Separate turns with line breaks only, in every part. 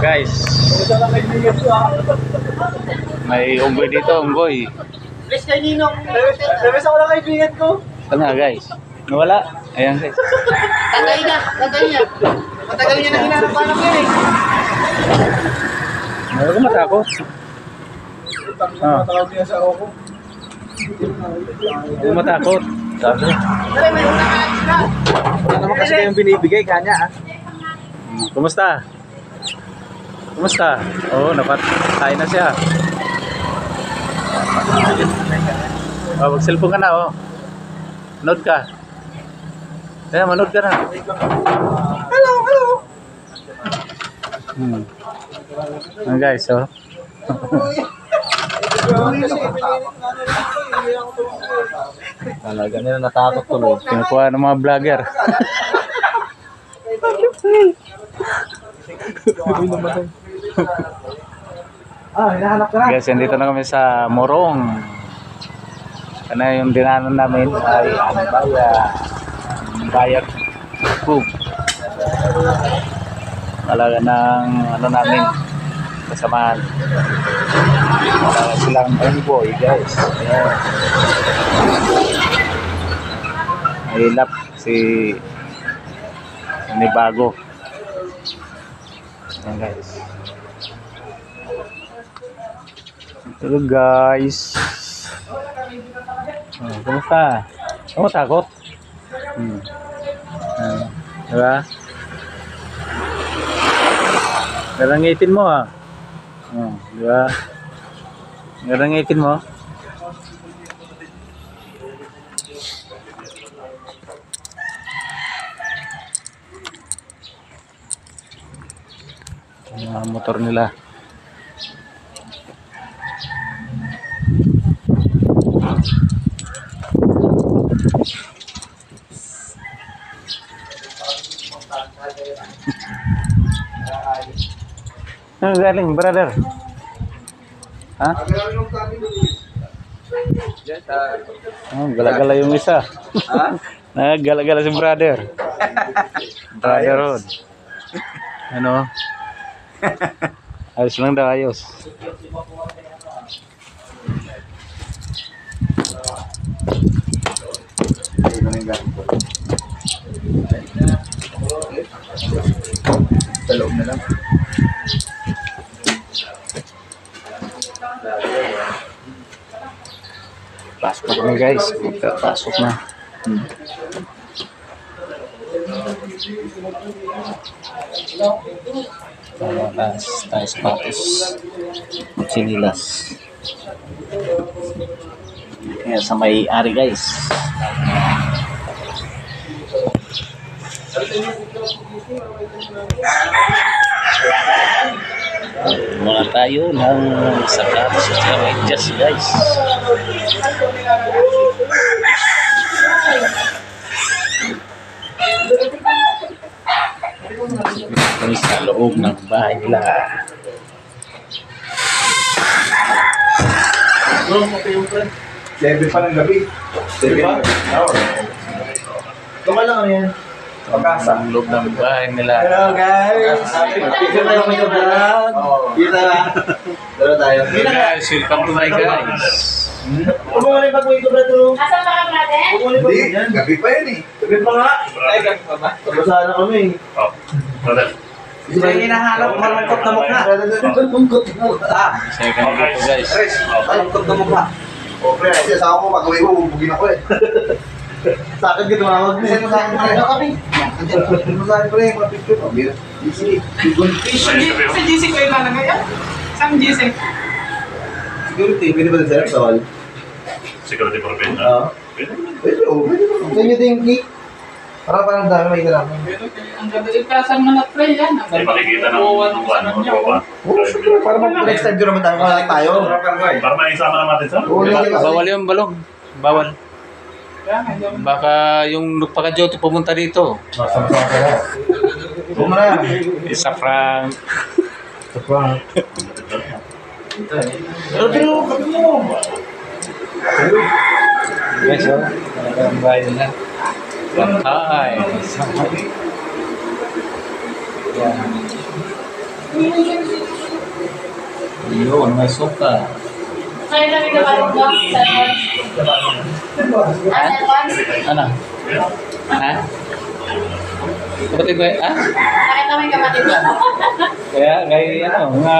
Guys, may unggoy dito, unggoy.
Please kay Ninong. Labas ako lang kaibigan ko.
Saan nga guys? Nawala? Ayan guys.
Tatay na. Matagal niya na hinahanap yan eh.
Wala ko matakot.
Matawag niya sa ako.
Huwag ko matakot. Sabi.
Dali, may unang na. Wala naman kasi kayong binibigay kanya ah.
Kumusta? Kumusta? Oo, napatay na siya. Oh, mag-cellphone ka na, oh. Manood ka. Kaya, manood ka na.
Hello.
Ayan guys, oh.
Talaga nila natakot tuloy.
Kinukuha ng mga vlogger.
Hinahanap ka na.
Guys, dito na kami sa Morong. Ano yung dinanan namin ay ang bayan Kub. Talaga ng ano namin kasamahan. Talaga silang unggoy guys. Ayan. Mahilap si Bago. Ayan guys. Hello guys. Oh, kumusta? Ako takot. Diba? Garangitin mo ah. Diba? Garangitin mo. Ang motor nila. Saan galing, brother? Ha? Oh, gala-gala yung isa. Gala-gala si brother. Brother Rod. Ano? Ayos lang daw, ayos.
Sa loob na lang.
Pasok na guys. Pasok na. Tayo sapatos. Sinilas. Ayan sa may ari guys. Muna tayo ng sapatos sa medyas guys. Kami sa loob ng bahay nila.
Level pa ng gabi. Level pa? Oo. Tumal lang ano yan? Pagkasa.
Ang loob ng bahay nila.
Hello guys! Picture tayo kami sa vlog. Kita na. Dalo tayo.
Guys, welcome to my guys.
Huwag mo rin pag may kubra to.
Asan ba ka natin?
Hindi, gabi pa yan eh. Gabi pa nga. Ay, gabi pa ba? Pagkasahan na kami.
Oh, brother.
Hindi tayo hinahanap. Malungkot na mukha. Malungkot na mukha.
Second dito guys.
Malungkot na mukha. O, pre, kasi sa ako pag-uwi ko, bubugin ako eh. Sa akin ka tumawag na. Saan mo sa akin pa rin kami? Saan mo sa akin pa rin, mga picture ko. Easy.
Sa GC ko yung lalagay yan? Saan GC?
Security, pwede ba sir? Sawal?
Security for Ben.
Oo. Pwede o, pwede ba? Sa inyo din, Nick. Parang dami may kailangan.
Ang ganda yung kasang manat-play yan.
Hindi makikita ng buwan o tropa.
Oo, siyempre. Para next time ko naman tayo.
Para maisama naman natin sa?
Oo,
Bawal yung balong. Bawal. Baka yung nagpaka-joto pumunta dito.
Huwag mo na yan.
Isa frank.
Pero kapit mo.
Guys, oh. Talagang bahay nila. Bantay. Yan. Yun, may suka.
Kaya kami kapatid mo,
Ano? Ha? Kapatid ko eh? Ha?
Bakit kami kapatid mo?
Kaya, mga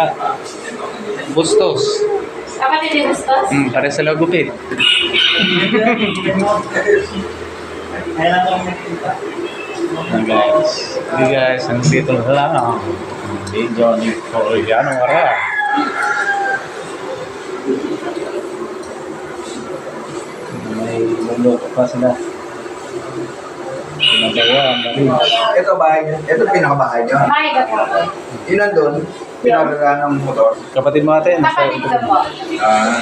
bustos.
Kapatid ni Bustos?
Pare sa lagupit. Guys. Hindi guys, nandito na lang. Video ni Koreano Mara. May luluto pa sila. Pinagawa, mali.
Ito bahay niyo. Ito pinakabahay niyo.
May ka po.
Yun nandun. Pinagawa ng motor.
Kapatid mo natin.
Kapatid ko po.
Ah.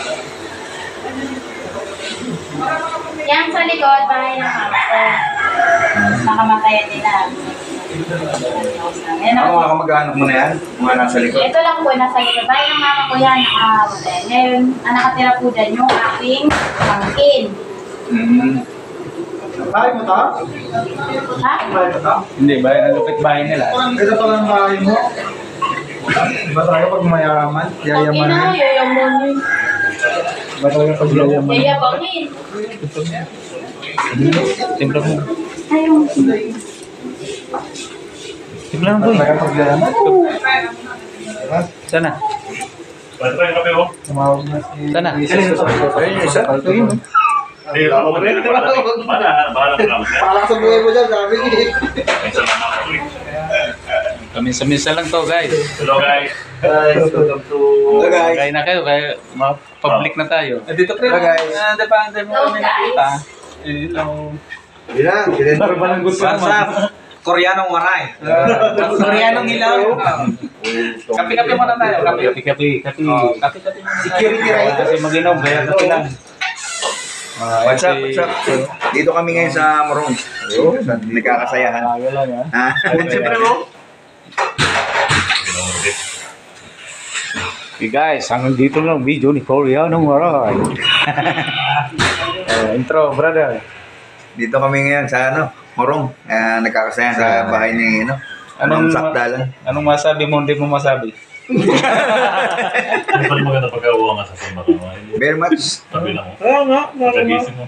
Yan sa likod, bahay ng mama ko. Nakamatayan nila. Yan
Ang
ako.
mga kamag-anak mo na yan? Mga nasa likod.
Ito lang po, nasa likod. Bahay ng mama ko yan, nakamatay. Ngayon, ang nakatira po dyan yung aking pangkin.
Bahay mo ta?
Ha?
Bahay mo ta?
Hindi, ang lupit bahay nila.
Ito pa lang bahay mo. Diba tayo pag mayaman?
Okay na, yayaman.
Diba tayo pag yayaman?
Yayabangin.
Timpla mo.
Ayun.
Timpla mo, boy.
Tayo pag yayaman?
Sana.
Pwede pa yung kape mo?
Tumawag na si...
Sana.
Ayun yung isa. Ito yun.
Eh, ako mo rin. Bahala ka naman.
Pala sa buhay mo dyan, sabi niya.
Minsan lang ako eh.
Kaminsa-minsa lang to, guys.
Hello guys.
Guys, welcome to...
Kaya na kayo, kaya public na tayo.
Dito pre,
guys.
depende mo kami nakita. Hello.
Yun lang, sinender pa ng gusto mo.
Koreanong waray. Koreanong ilaw. Kapi-kapi muna tayo.
Kapi-kapi.
Kapi-kapi muna tayo.
Security right.
Kasi mag-inom, kaya kapi lang.
What's up, what's up? Dito kami ngayon sa Morong. Nagkakasayahan.
Ayaw lang, ha?
Ha? Siyempre mo.
Okay guys, hanggang dito lang video ni Koreano Mara. Intro, brother.
Dito kami ngayon sa Morong. Nagkakasayahan sa bahay ni Anong Sakdalan.
Anong masabi mo, hindi mo masabi?
Ano pa rin maganda pagkauwa nga sa summer?
Very much.
Sabi na mo.
Oo nga.
Pagkagising mo.